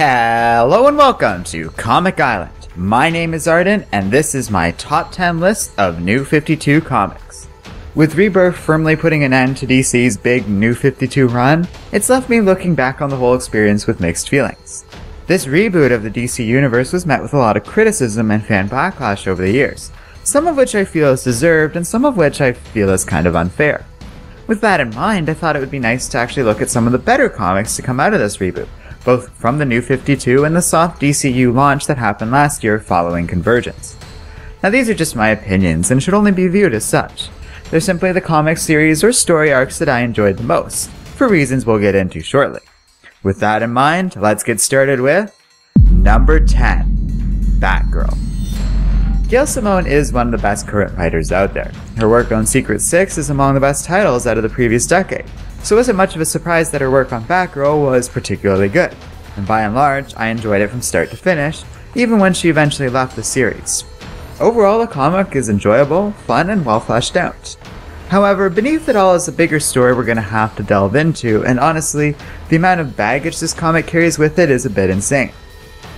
Hello and welcome to Comic Island. My name is Arden, and this is my top 10 list of New 52 comics. With Rebirth firmly putting an end to DC's big New 52 run, it's left me looking back on the whole experience with mixed feelings. This reboot of the DC universe was met with a lot of criticism and fan backlash over the years, some of which I feel is deserved and some of which I feel is kind of unfair. With that in mind, I thought it would be nice to actually look at some of the better comics to come out of this reboot, both from the New 52 and the soft DCU launch that happened last year following Convergence. Now these are just my opinions and should only be viewed as such. They're simply the comic series or story arcs that I enjoyed the most, for reasons we'll get into shortly. With that in mind, let's get started with number 10, Batgirl. Gail Simone is one of the best current writers out there. Her work on Secret Six is among the best titles out of the previous decade, so it wasn't much of a surprise that her work on Batgirl was particularly good, and by and large, I enjoyed it from start to finish, even when she eventually left the series. Overall, the comic is enjoyable, fun, and well fleshed out. However, beneath it all is a bigger story we're going to have to delve into, and honestly, the amount of baggage this comic carries with it is a bit insane.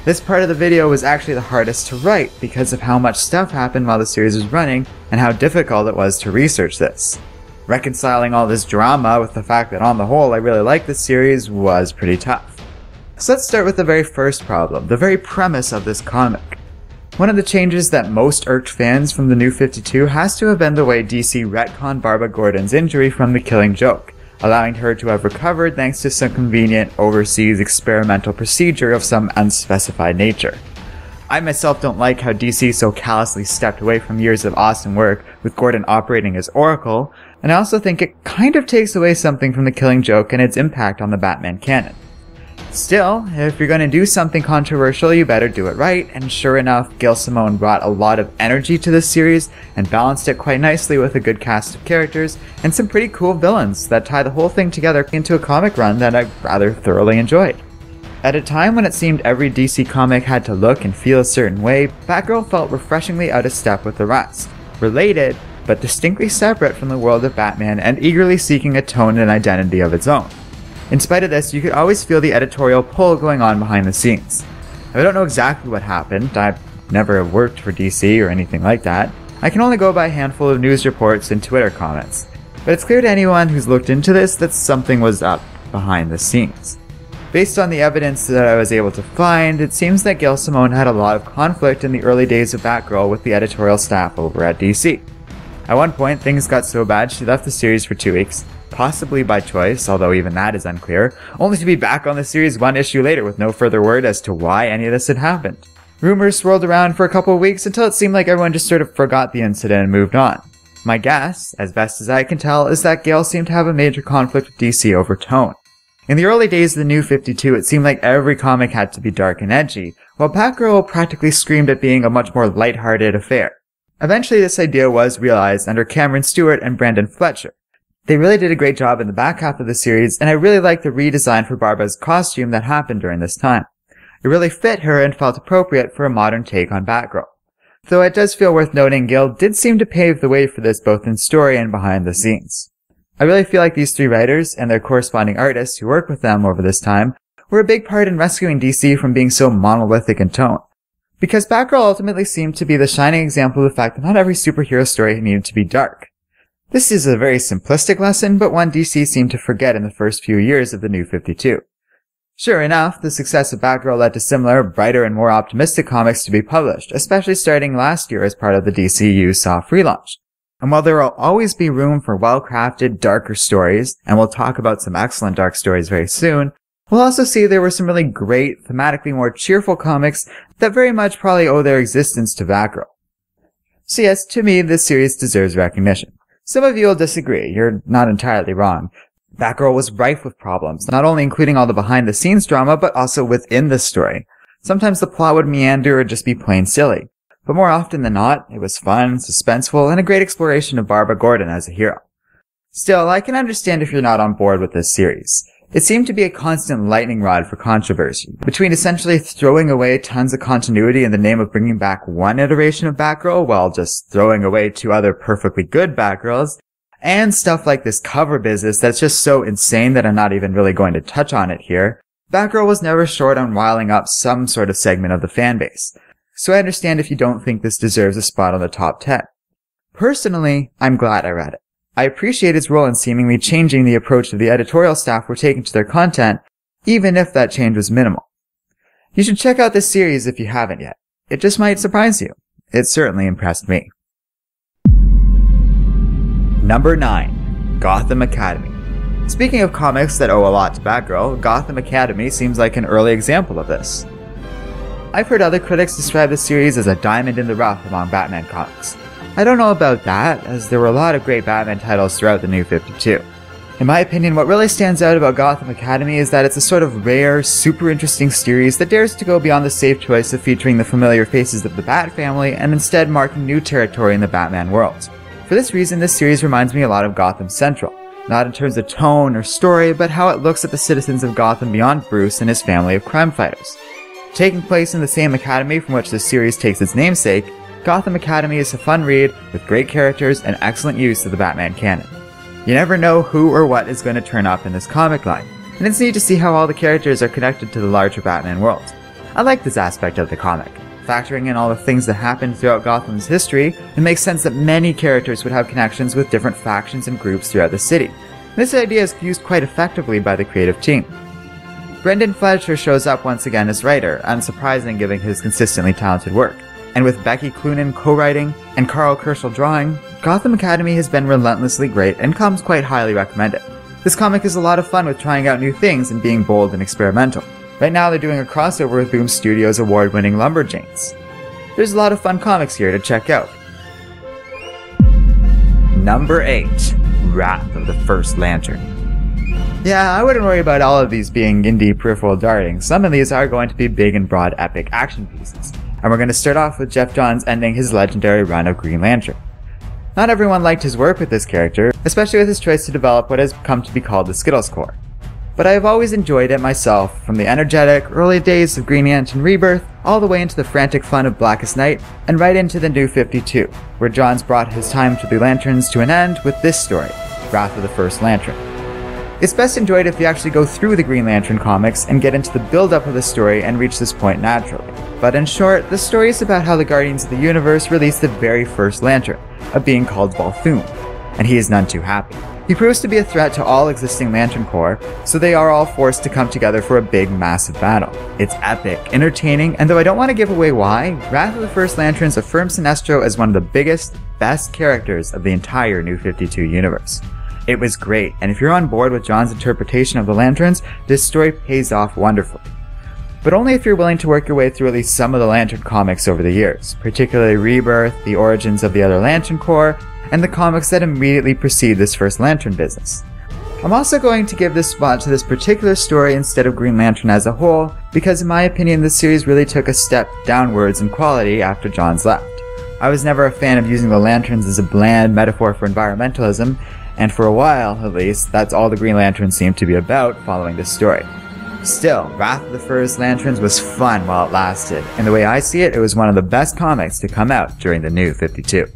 This part of the video was actually the hardest to write because of how much stuff happened while the series was running and how difficult it was to research this. Reconciling all this drama with the fact that on the whole I really liked this series was pretty tough. So let's start with the very first problem, the very premise of this comic. One of the changes that most irked fans from the New 52 has to have been the way DC retconned Barbara Gordon's injury from the Killing Joke, allowing her to have recovered thanks to some convenient overseas experimental procedure of some unspecified nature. I myself don't like how DC so callously stepped away from years of awesome work with Gordon operating as Oracle, and I also think it kind of takes away something from the Killing Joke and its impact on the Batman canon. Still, if you're going to do something controversial, you better do it right, and sure enough, Gail Simone brought a lot of energy to this series and balanced it quite nicely with a good cast of characters and some pretty cool villains that tie the whole thing together into a comic run that I rather thoroughly enjoyed. At a time when it seemed every DC comic had to look and feel a certain way, Batgirl felt refreshingly out of step with the rest, related, but distinctly separate from the world of Batman and eagerly seeking a tone and identity of its own. In spite of this, you could always feel the editorial pull going on behind the scenes. I don't know exactly what happened, I've never worked for DC or anything like that. I can only go by a handful of news reports and Twitter comments, but it's clear to anyone who's looked into this that something was up behind the scenes. Based on the evidence that I was able to find, it seems that Gail Simone had a lot of conflict in the early days of Batgirl with the editorial staff over at DC. At one point, things got so bad she left the series for 2 weeks, possibly by choice, although even that is unclear, only to be back on the series one issue later with no further word as to why any of this had happened. Rumors swirled around for a couple of weeks until it seemed like everyone just sort of forgot the incident and moved on. My guess, as best as I can tell, is that Gail seemed to have a major conflict with DC over tone. In the early days of the New 52, it seemed like every comic had to be dark and edgy, while Batgirl practically screamed at being a much more lighthearted affair. Eventually this idea was realized under Cameron Stewart and Brandon Fletcher. They really did a great job in the back half of the series, and I really liked the redesign for Barbara's costume that happened during this time. It really fit her and felt appropriate for a modern take on Batgirl. Though it does feel worth noting Gail did seem to pave the way for this both in story and behind the scenes. I really feel like these three writers, and their corresponding artists who worked with them over this time, were a big part in rescuing DC from being so monolithic in tone. Because Batgirl ultimately seemed to be the shining example of the fact that not every superhero story needed to be dark. This is a very simplistic lesson, but one DC seemed to forget in the first few years of the New 52. Sure enough, the success of Batgirl led to similar, brighter, and more optimistic comics to be published, especially starting last year as part of the DCU soft relaunch. And while there will always be room for well-crafted, darker stories, and we'll talk about some excellent dark stories very soon, we'll also see there were some really great, thematically more cheerful comics that very much probably owe their existence to Batgirl. So yes, to me, this series deserves recognition. Some of you will disagree, you're not entirely wrong. Batgirl was rife with problems, not only including all the behind-the-scenes drama, but also within the story. Sometimes the plot would meander or just be plain silly. But more often than not, it was fun, suspenseful, and a great exploration of Barbara Gordon as a hero. Still, I can understand if you're not on board with this series. It seemed to be a constant lightning rod for controversy, between essentially throwing away tons of continuity in the name of bringing back one iteration of Batgirl while just throwing away two other perfectly good Batgirls, and stuff like this cover business that's just so insane that I'm not even really going to touch on it here, Batgirl was never short on riling up some sort of segment of the fanbase, so I understand if you don't think this deserves a spot on the top 10. Personally, I'm glad I read it. I appreciate its role in seemingly changing the approach that the editorial staff were taking to their content, even if that change was minimal. You should check out this series if you haven't yet. It just might surprise you. It certainly impressed me. Number 9. Gotham Academy. Speaking of comics that owe a lot to Batgirl, Gotham Academy seems like an early example of this. I've heard other critics describe the series as a diamond in the rough among Batman comics. I don't know about that, as there were a lot of great Batman titles throughout the New 52. In my opinion, what really stands out about Gotham Academy is that it's a sort of rare, super interesting series that dares to go beyond the safe choice of featuring the familiar faces of the Bat family and instead marking new territory in the Batman world. For this reason, this series reminds me a lot of Gotham Central, not in terms of tone or story, but how it looks at the citizens of Gotham beyond Bruce and his family of crime fighters. Taking place in the same academy from which this series takes its namesake, Gotham Academy is a fun read with great characters and excellent use of the Batman canon. You never know who or what is going to turn up in this comic line, and it's neat to see how all the characters are connected to the larger Batman world. I like this aspect of the comic. Factoring in all the things that happened throughout Gotham's history, it makes sense that many characters would have connections with different factions and groups throughout the city. This idea is used quite effectively by the creative team. Brendan Fletcher shows up once again as writer, unsurprising given his consistently talented work. And with Becky Cloonan co-writing and Carl Kerschel drawing, Gotham Academy has been relentlessly great and comes quite highly recommended. This comic is a lot of fun with trying out new things and being bold and experimental. Right now they're doing a crossover with Boom Studios' award-winning Lumberjanes. There's a lot of fun comics here to check out. Number 8. Wrath of the First Lantern. Yeah, I wouldn't worry about all of these being indie peripheral darting. Some of these are going to be big and broad epic action pieces. And we're going to start off with Geoff Johns ending his legendary run of Green Lantern. Not everyone liked his work with this character, especially with his choice to develop what has come to be called the Skittles Corps. But I have always enjoyed it myself, from the energetic, early days of Green Lantern Rebirth, all the way into the frantic fun of Blackest Night, and right into the New 52, where Johns brought his time to the Lanterns to an end with this story, Wrath of the First Lantern. It's best enjoyed if you actually go through the Green Lantern comics and get into the build-up of the story and reach this point naturally. But in short, the story is about how the Guardians of the Universe released the very first Lantern, a being called Volthoom, and he is none too happy. He proves to be a threat to all existing Lantern Corps, so they are all forced to come together for a big, massive battle. It's epic, entertaining, and though I don't want to give away why, Wrath of the First Lanterns affirms Sinestro as one of the biggest, best characters of the entire New 52 universe. It was great, and if you're on board with John's interpretation of the Lanterns, this story pays off wonderfully. But only if you're willing to work your way through at least some of the Lantern comics over the years, particularly Rebirth, the origins of the other Lantern Corps, and the comics that immediately precede this first Lantern business. I'm also going to give this spot to this particular story instead of Green Lantern as a whole, because in my opinion this series really took a step downwards in quality after Johns left. I was never a fan of using the Lanterns as a bland metaphor for environmentalism, and for a while, at least, that's all the Green Lantern seemed to be about following this story. Still, Wrath of the First Lanterns was fun while it lasted, and the way I see it, it was one of the best comics to come out during the New 52.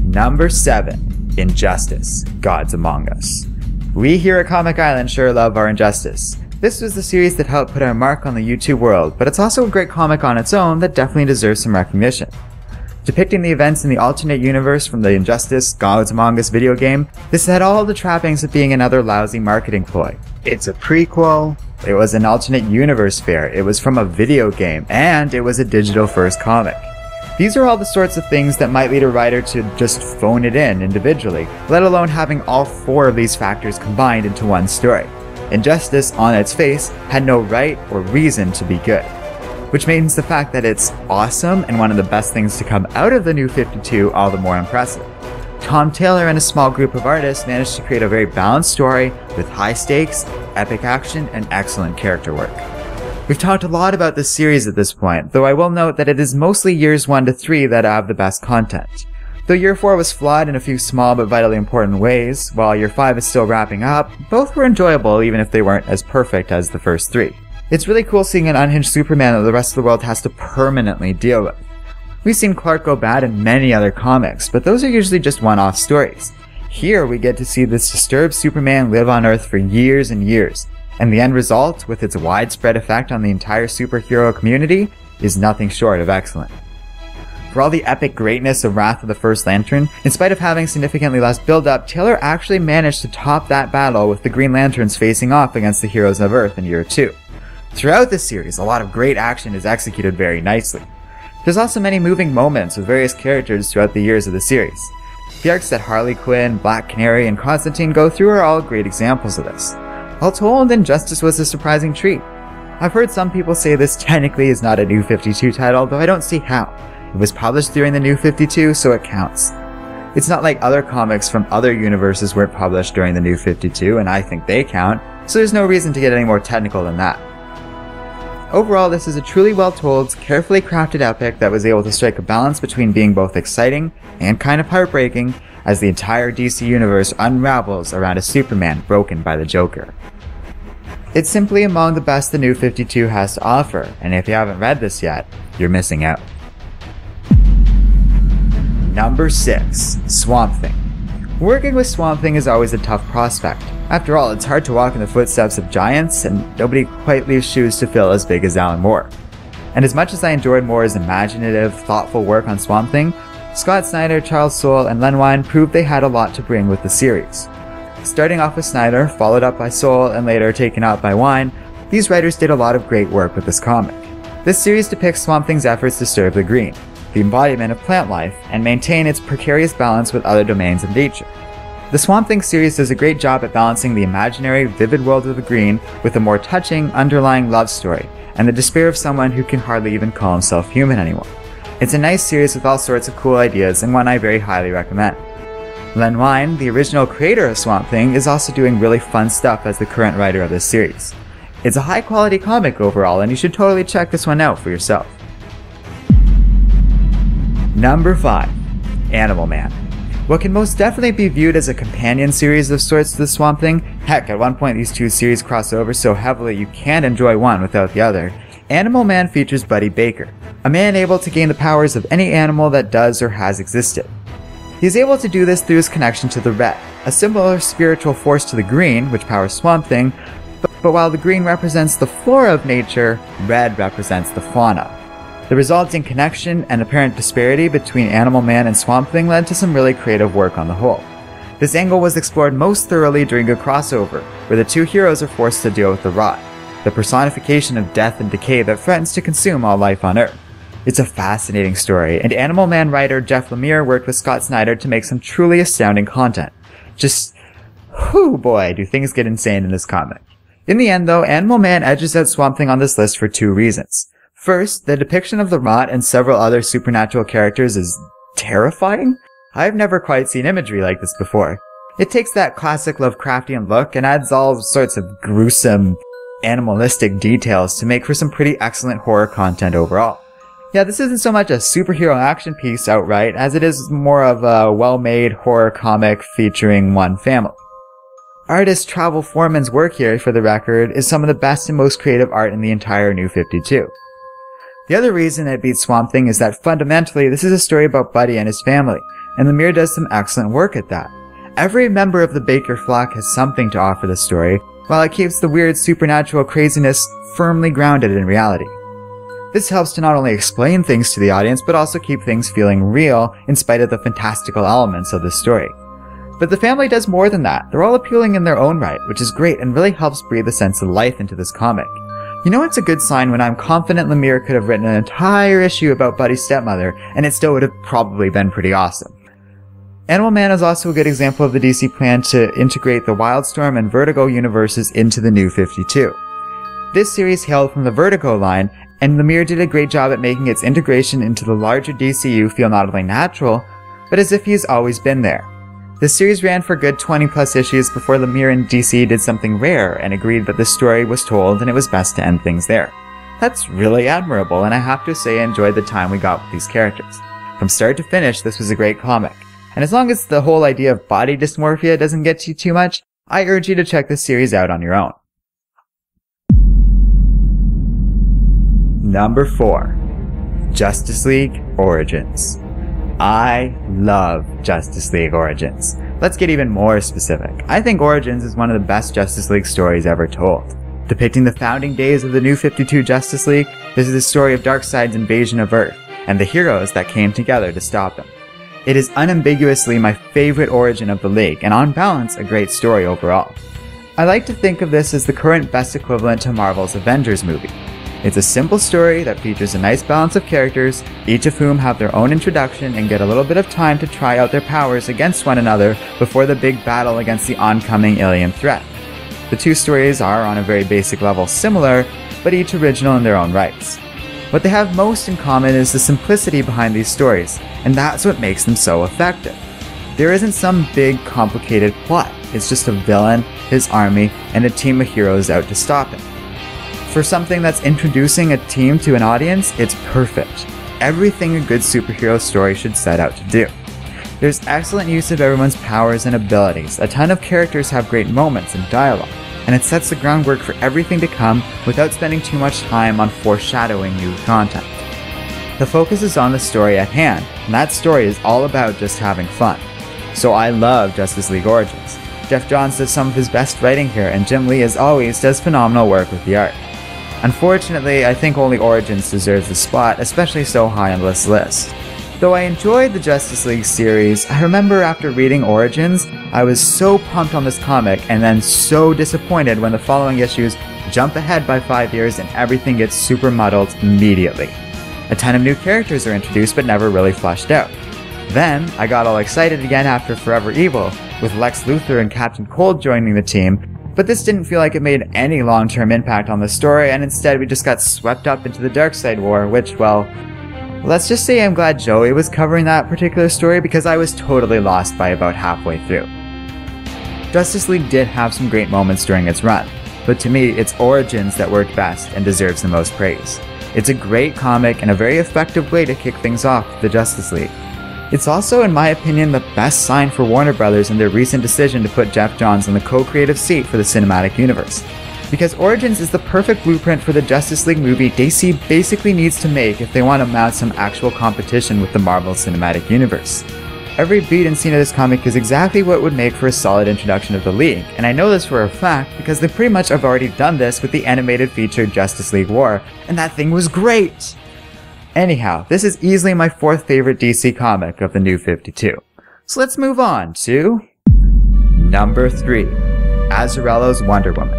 Number 7. Injustice, Gods Among Us. We here at Comic Island sure love our Injustice. This was the series that helped put our mark on the YouTube world, but it's also a great comic on its own that definitely deserves some recognition. Depicting the events in the alternate universe from the Injustice, Gods Among Us video game, this had all the trappings of being another lousy marketing ploy. It's a prequel, it was an alternate universe fair, it was from a video game, and it was a digital first comic. These are all the sorts of things that might lead a writer to just phone it in individually, let alone having all 4 of these factors combined into one story. Injustice, on its face, had no right or reason to be good. Which means the fact that it's awesome and one of the best things to come out of the New 52 all the more impressive. Tom Taylor and a small group of artists managed to create a very balanced story with high stakes, epic action, and excellent character work. We've talked a lot about this series at this point, though I will note that it is mostly years 1 to 3 that have the best content. Though year 4 was flawed in a few small but vitally important ways, while year 5 is still wrapping up, both were enjoyable even if they weren't as perfect as the first 3. It's really cool seeing an unhinged Superman that the rest of the world has to permanently deal with. We've seen Clark go bad in many other comics, but those are usually just one-off stories. Here we get to see this disturbed Superman live on Earth for years and years, and the end result, with its widespread effect on the entire superhero community, is nothing short of excellent. For all the epic greatness of Wrath of the First Lantern, in spite of having significantly less build-up, Taylor actually managed to top that battle with the Green Lanterns facing off against the heroes of Earth in year 2. Throughout this series, a lot of great action is executed very nicely. There's also many moving moments with various characters throughout the years of the series. The arcs that Harley Quinn, Black Canary, and Constantine go through are all great examples of this. All told, Injustice was a surprising treat. I've heard some people say this technically is not a New 52 title, though I don't see how. It was published during the New 52, so it counts. It's not like other comics from other universes weren't published during the New 52, and I think they count, so there's no reason to get any more technical than that. Overall, this is a truly well-told, carefully crafted epic that was able to strike a balance between being both exciting and kind of heartbreaking as the entire DC universe unravels around a Superman broken by the Joker. It's simply among the best the New 52 has to offer, and if you haven't read this yet, you're missing out. Number 6. Swamp Thing. Working with Swamp Thing is always a tough prospect. After all, it's hard to walk in the footsteps of giants, and nobody quite leaves shoes to fill as big as Alan Moore. And as much as I enjoyed Moore's imaginative, thoughtful work on Swamp Thing, Scott Snyder, Charles Soule, and Len Wein proved they had a lot to bring with the series. Starting off with Snyder, followed up by Soule, and later taken out by Wein, these writers did a lot of great work with this comic. This series depicts Swamp Thing's efforts to serve the green, the embodiment of plant life, and maintain its precarious balance with other domains of nature. The Swamp Thing series does a great job at balancing the imaginary, vivid world of the green with a more touching, underlying love story, and the despair of someone who can hardly even call himself human anymore. It's a nice series with all sorts of cool ideas, and one I very highly recommend. Len Wein, the original creator of Swamp Thing, is also doing really fun stuff as the current writer of this series. It's a high-quality comic overall, and you should totally check this one out for yourself. Number 5. Animal Man. What can most definitely be viewed as a companion series of sorts to the Swamp Thing, heck, at one point these two series cross over so heavily you can't enjoy one without the other, Animal Man features Buddy Baker, a man able to gain the powers of any animal that does or has existed. He is able to do this through his connection to the red, a similar spiritual force to the green, which powers Swamp Thing, but while the green represents the flora of nature, red represents the fauna. The resulting connection and apparent disparity between Animal Man and Swamp Thing led to some really creative work on the whole. This angle was explored most thoroughly during a crossover, where the two heroes are forced to deal with the Rot, the personification of death and decay that threatens to consume all life on Earth. It's a fascinating story, and Animal Man writer Jeff Lemire worked with Scott Snyder to make some truly astounding content. Just, whoo boy, do things get insane in this comic. In the end though, Animal Man edges out Swamp Thing on this list for two reasons. First, the depiction of the Rot and several other supernatural characters is terrifying. I've never quite seen imagery like this before. It takes that classic Lovecraftian look and adds all sorts of gruesome, animalistic details to make for some pretty excellent horror content overall. Yeah, this isn't so much a superhero action piece outright, as it is more of a well-made horror comic featuring one family. Artist Travel Foreman's work here, for the record, is some of the best and most creative art in the entire New 52. The other reason it beats Swamp Thing is that fundamentally this is a story about Buddy and his family, and Lemire does some excellent work at that. Every member of the Baker flock has something to offer the story, while it keeps the weird supernatural craziness firmly grounded in reality. This helps to not only explain things to the audience, but also keep things feeling real in spite of the fantastical elements of the story. But the family does more than that. They're all appealing in their own right, which is great and really helps breathe a sense of life into this comic. You know, it's a good sign when I'm confident Lemire could have written an entire issue about Buddy's stepmother, and it still would have probably been pretty awesome. Animal Man is also a good example of the DC plan to integrate the Wildstorm and Vertigo universes into the New 52. This series hailed from the Vertigo line, and Lemire did a great job at making its integration into the larger DCU feel not only natural, but as if he's always been there. The series ran for a good 20 plus issues before Lemire and DC did something rare and agreed that the story was told and it was best to end things there. That's really admirable, and I have to say I enjoyed the time we got with these characters. From start to finish, this was a great comic. And as long as the whole idea of body dysmorphia doesn't get you too much, I urge you to check this series out on your own. Number 4. Justice League Origins. I love Justice League Origins. Let's get even more specific. I think Origins is one of the best Justice League stories ever told. Depicting the founding days of the New 52 Justice League, this is the story of Darkseid's invasion of Earth, and the heroes that came together to stop him. It is unambiguously my favorite origin of the League, and on balance, a great story overall. I like to think of this as the current best equivalent to Marvel's Avengers movie. It's a simple story that features a nice balance of characters, each of whom have their own introduction and get a little bit of time to try out their powers against one another before the big battle against the oncoming alien threat. The two stories are, on a very basic level, similar, but each original in their own rights. What they have most in common is the simplicity behind these stories, and that's what makes them so effective. There isn't some big, complicated plot. It's just a villain, his army, and a team of heroes out to stop him. For something that's introducing a team to an audience, it's perfect. Everything a good superhero story should set out to do. There's excellent use of everyone's powers and abilities, a ton of characters have great moments and dialogue, and it sets the groundwork for everything to come without spending too much time on foreshadowing new content. The focus is on the story at hand, and that story is all about just having fun. So I love Justice League Origins. Jeff Johns does some of his best writing here, and Jim Lee, as always, does phenomenal work with the art. Unfortunately, I think only Origins deserves the spot, especially so high on this list. Though I enjoyed the Justice League series, I remember after reading Origins, I was so pumped on this comic and then so disappointed when the following issues jump ahead by 5 years and everything gets super muddled immediately. A ton of new characters are introduced but never really fleshed out. Then, I got all excited again after Forever Evil, with Lex Luthor and Captain Cold joining the team, but this didn't feel like it made any long-term impact on the story, and instead we just got swept up into the Darkseid War, which, well, let's just say I'm glad Joey was covering that particular story because I was totally lost by about halfway through. Justice League did have some great moments during its run, but to me, it's Origins that worked best and deserves the most praise. It's a great comic and a very effective way to kick things off with the Justice League. It's also, in my opinion, the best sign for Warner Brothers in their recent decision to put Jeff Johns in the co-creative seat for the cinematic universe. Because Origins is the perfect blueprint for the Justice League movie DC basically needs to make if they want to mount some actual competition with the Marvel Cinematic Universe. Every beat and scene of this comic is exactly what would make for a solid introduction of the League, and I know this for a fact because they pretty much have already done this with the animated feature Justice League War, and that thing was great! Anyhow, this is easily my fourth favorite DC comic of the New 52. So let's move on to number 3, Azzarello's Wonder Woman.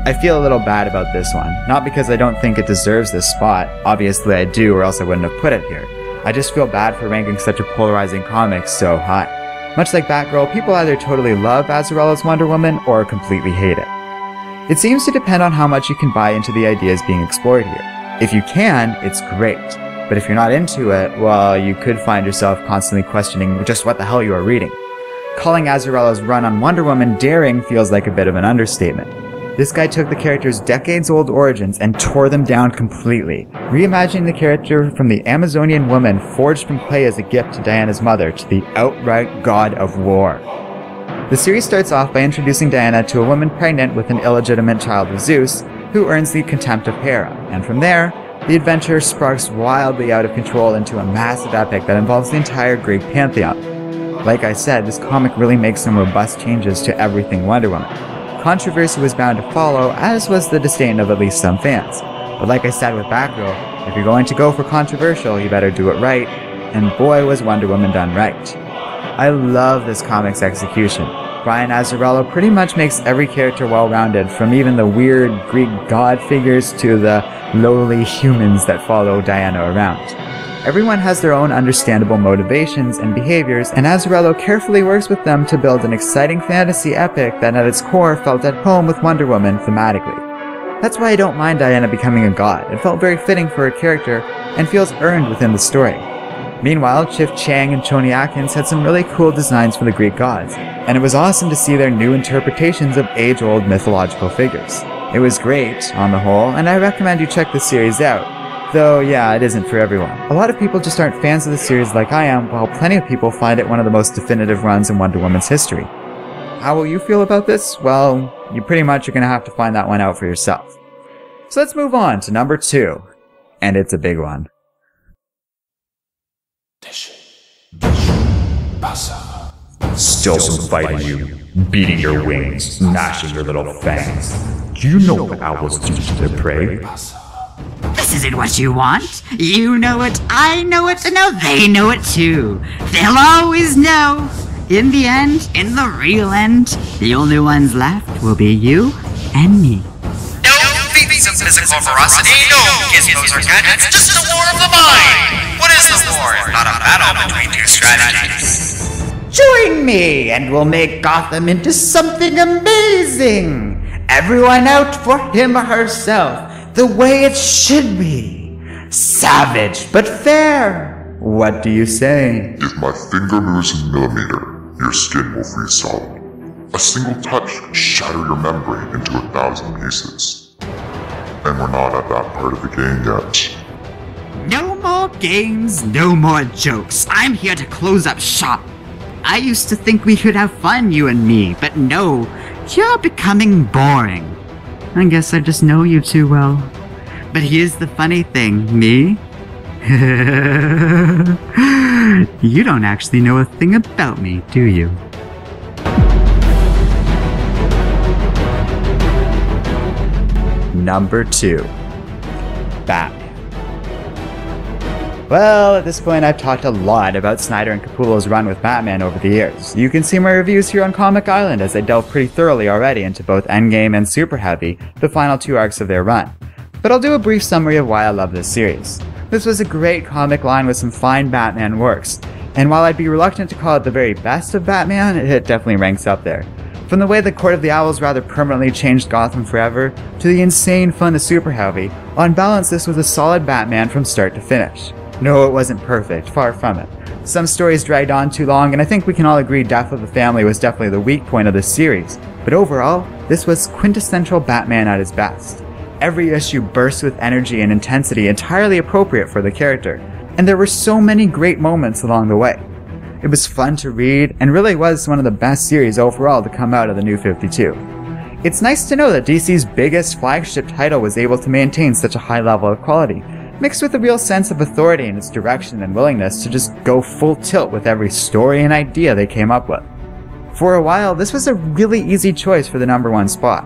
I feel a little bad about this one, not because I don't think it deserves this spot, obviously I do or else I wouldn't have put it here. I just feel bad for ranking such a polarizing comic so high. Much like Batgirl, people either totally love Azzarello's Wonder Woman or completely hate it. It seems to depend on how much you can buy into the ideas being explored here. If you can, it's great, but if you're not into it, well, you could find yourself constantly questioning just what the hell you are reading. Calling Azzarello's run on Wonder Woman daring feels like a bit of an understatement. This guy took the character's decades-old origins and tore them down completely, reimagining the character from the Amazonian woman forged from clay as a gift to Diana's mother to the outright god of war. The series starts off by introducing Diana to a woman pregnant with an illegitimate child of Zeus, who earns the contempt of Hera, and from there, the adventure sparks wildly out of control into a massive epic that involves the entire Greek pantheon. Like I said, this comic really makes some robust changes to everything Wonder Woman. Controversy was bound to follow, as was the disdain of at least some fans. But like I said with Batgirl, if you're going to go for controversial, you better do it right, and boy was Wonder Woman done right. I love this comic's execution. Brian Azzarello pretty much makes every character well-rounded, from even the weird Greek god figures to the lowly humans that follow Diana around. Everyone has their own understandable motivations and behaviors, and Azzarello carefully works with them to build an exciting fantasy epic that at its core felt at home with Wonder Woman thematically. That's why I don't mind Diana becoming a god. It felt very fitting for her character, and feels earned within the story. Meanwhile, Chif Chang and Choni Atkins had some really cool designs for the Greek gods, and it was awesome to see their new interpretations of age-old mythological figures. It was great, on the whole, and I recommend you check this series out. Though, yeah, it isn't for everyone. A lot of people just aren't fans of the series like I am, while plenty of people find it one of the most definitive runs in Wonder Woman's history. How will you feel about this? Well, you pretty much are going to have to find that one out for yourself. So let's move on to number 2, and it's a big one. Still some fight in you, beating your wings, gnashing your little fangs. Do you know what owls do to their prey? This isn't what you want. You know it, I know it, and now they know it too. They'll always know. In the end, in the real end, the only ones left will be you and me. No feats of physical ferocity, no gizmos or gadgets, just a war of the mind! What is the war if not a battle between two strategies? Join me, and we'll make Gotham into something amazing! Everyone out for him or herself, the way it should be. Savage, but fair. What do you say? If my finger moves a millimeter, your skin will freeze solid. A single touch can shatter your membrane into 1,000 pieces. And we're not at that part of the game yet. No more games, no more jokes. I'm here to close up shop. I used to think we could have fun, you and me, but no, you're becoming boring. I guess I just know you too well. But here's the funny thing, me? You don't actually know a thing about me, do you? Number 2. Batman. Well, at this point I've talked a lot about Snyder and Capullo's run with Batman over the years. You can see my reviews here on Comic Island as they delve pretty thoroughly already into both Endgame and Super Heavy, the final 2 arcs of their run. But I'll do a brief summary of why I love this series. This was a great comic line with some fine Batman works, and while I'd be reluctant to call it the very best of Batman, it definitely ranks up there. From the way the Court of the Owls rather permanently changed Gotham forever, to the insane fun of Super Heavy, on balance this was a solid Batman from start to finish. No, it wasn't perfect, far from it. Some stories dragged on too long, and I think we can all agree Death of the Family was definitely the weak point of this series, but overall, this was quintessential Batman at his best. Every issue burst with energy and intensity entirely appropriate for the character, and there were so many great moments along the way. It was fun to read, and really was one of the best series overall to come out of the New 52. It's nice to know that DC's biggest flagship title was able to maintain such a high level of quality, mixed with a real sense of authority in its direction and willingness to just go full tilt with every story and idea they came up with. For a while, this was a really easy choice for the number 1 spot.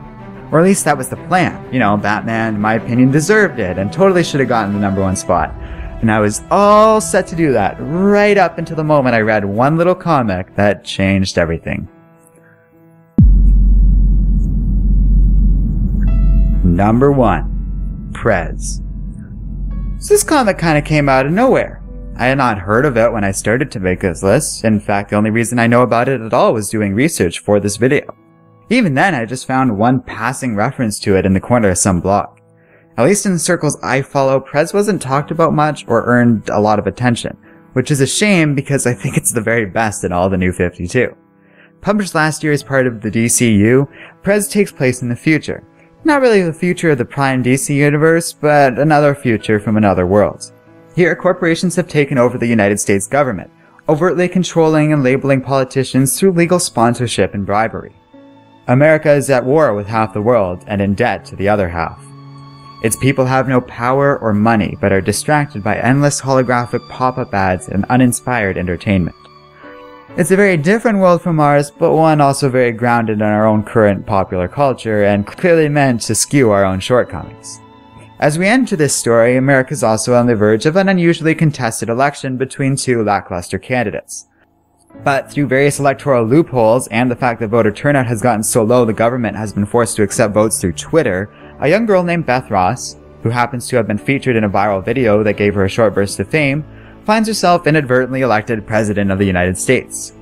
Or at least that was the plan. You know, Batman, in my opinion, deserved it and totally should have gotten the number 1 spot. And I was all set to do that, right up until the moment I read one little comic that changed everything. Number 1. Prez. So this comic kinda came out of nowhere. I had not heard of it when I started to make this list. In fact, the only reason I know about it at all was doing research for this video. Even then, I just found one passing reference to it in the corner of some blog. At least in the circles I follow, Prez wasn't talked about much or earned a lot of attention, which is a shame because I think it's the very best in all the New 52. Published last year as part of the DCU, Prez takes place in the future. Not really the future of the Prime DC universe, but another future from another world. Here, corporations have taken over the United States government, overtly controlling and labeling politicians through legal sponsorship and bribery. America is at war with half the world and in debt to the other half. Its people have no power or money, but are distracted by endless holographic pop-up ads and uninspired entertainment. It's a very different world from ours, but one also very grounded in our own current popular culture and clearly meant to skew our own shortcomings. As we enter this story, America is also on the verge of an unusually contested election between 2 lackluster candidates. But through various electoral loopholes and the fact that voter turnout has gotten so low the government has been forced to accept votes through Twitter, a young girl named Beth Ross, who happens to have been featured in a viral video that gave her a short burst of fame, finds herself inadvertently elected President of the United States.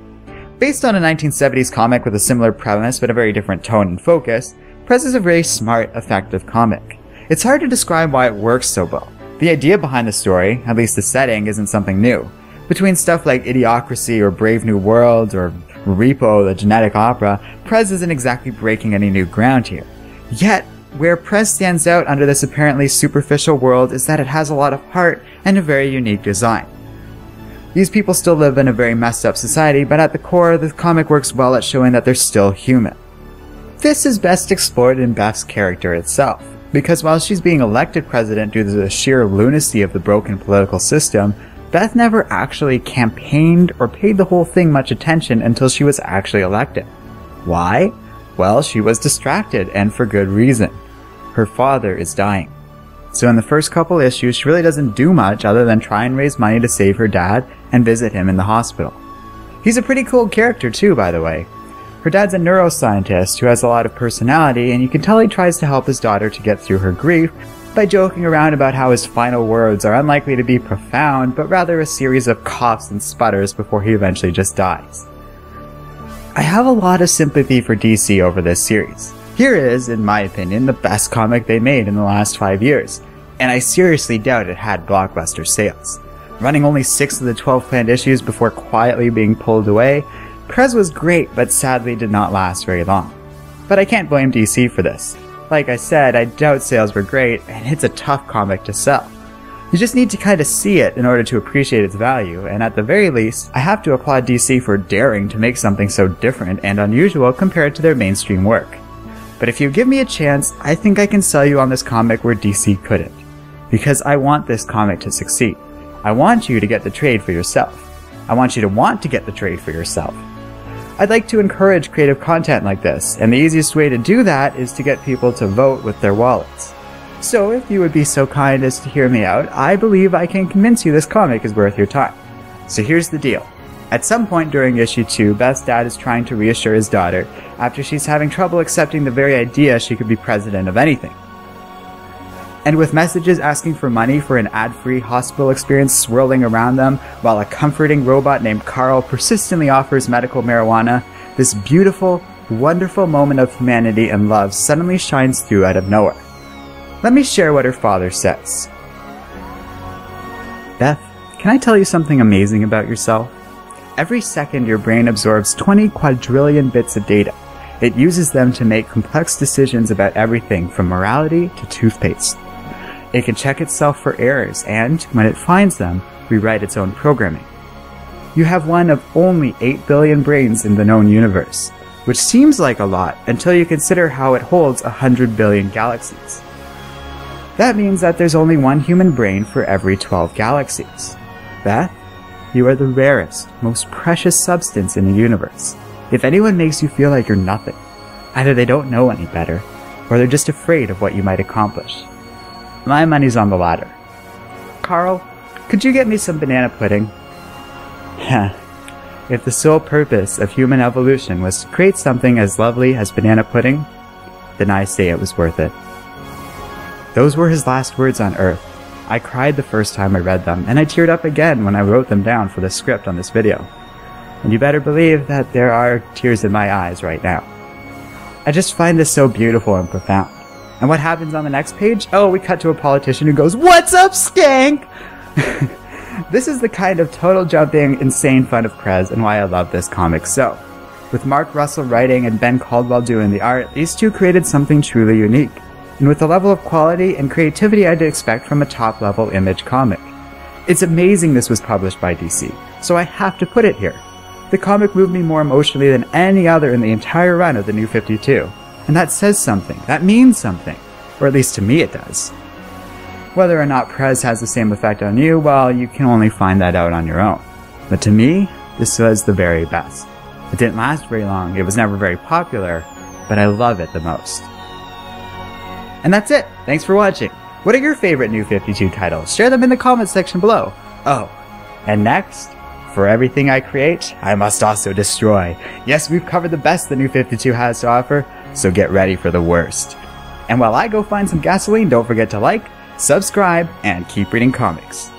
Based on a 1970s comic with a similar premise but a very different tone and focus, Prez is a very smart, effective comic. It's hard to describe why it works so well. The idea behind the story, at least the setting, isn't something new. Between stuff like Idiocracy or Brave New World or Repo, the genetic opera, Prez isn't exactly breaking any new ground here. Yet, where Prez stands out under this apparently superficial world is that it has a lot of heart and a very unique design. These people still live in a very messed up society, but at the core, the comic works well at showing that they're still human. This is best explored in Beth's character itself, because while she's being elected president due to the sheer lunacy of the broken political system, Beth never actually campaigned or paid the whole thing much attention until she was actually elected. Why? Well, she was distracted, and for good reason. Her father is dying. So in the first couple issues, she really doesn't do much other than try and raise money to save her dad and visit him in the hospital. He's a pretty cool character too, by the way. Her dad's a neuroscientist who has a lot of personality, and you can tell he tries to help his daughter to get through her grief by joking around about how his final words are unlikely to be profound, but rather a series of coughs and sputters before he eventually just dies. I have a lot of sympathy for DC over this series. Here is, in my opinion, the best comic they made in the last 5 years, and I seriously doubt it had blockbuster sales. Running only 6 of the 12 planned issues before quietly being pulled away, Prez was great, but sadly did not last very long. But I can't blame DC for this. Like I said, I doubt sales were great, and it's a tough comic to sell. You just need to kind of see it in order to appreciate its value, and at the very least, I have to applaud DC for daring to make something so different and unusual compared to their mainstream work. But if you give me a chance, I think I can sell you on this comic where DC couldn't. Because I want this comic to succeed. I want you to get the trade for yourself. I want you to want to get the trade for yourself. I'd like to encourage creative content like this, and the easiest way to do that is to get people to vote with their wallets. So if you would be so kind as to hear me out, I believe I can convince you this comic is worth your time. So here's the deal. At some point during issue 2, Beth's dad is trying to reassure his daughter after she's having trouble accepting the very idea she could be president of anything. And with messages asking for money for an ad-free hospital experience swirling around them, while a comforting robot named Carl persistently offers medical marijuana, this beautiful, wonderful moment of humanity and love suddenly shines through out of nowhere. Let me share what her father says. Beth, can I tell you something amazing about yourself? Every second your brain absorbs 20 quadrillion bits of data. It uses them to make complex decisions about everything from morality to toothpaste. It can check itself for errors and, when it finds them, rewrite its own programming. You have one of only 8 billion brains in the known universe, which seems like a lot until you consider how it holds 100 billion galaxies. That means that there's only one human brain for every 12 galaxies. Beth, you are the rarest, most precious substance in the universe. If anyone makes you feel like you're nothing, either they don't know any better, or they're just afraid of what you might accomplish. My money's on the latter. Carl, could you get me some banana pudding? If the sole purpose of human evolution was to create something as lovely as banana pudding, then I say it was worth it. Those were his last words on Earth. I cried the first time I read them, and I teared up again when I wrote them down for the script on this video. And you better believe that there are tears in my eyes right now. I just find this so beautiful and profound. And what happens on the next page? Oh, we cut to a politician who goes, "What's up, skank?" This is the kind of total jumping, insane fun of Prez and why I love this comic so. With Mark Russell writing and Ben Caldwell doing the art, these two created something truly unique. And with the level of quality and creativity I'd expect from a top-level Image comic. It's amazing this was published by DC, so I have to put it here. The comic moved me more emotionally than any other in the entire run of the New 52. And that says something, that means something, or at least to me it does. Whether or not Prez has the same effect on you, well, you can only find that out on your own. But to me, this was the very best. It didn't last very long, it was never very popular, but I love it the most. And that's it, thanks for watching. What are your favorite New 52 titles? Share them in the comments section below. Oh, and next, for everything I create, I must also destroy. Yes, we've covered the best the New 52 has to offer, so get ready for the worst. And while I go find some gasoline, don't forget to like, subscribe, and keep reading comics.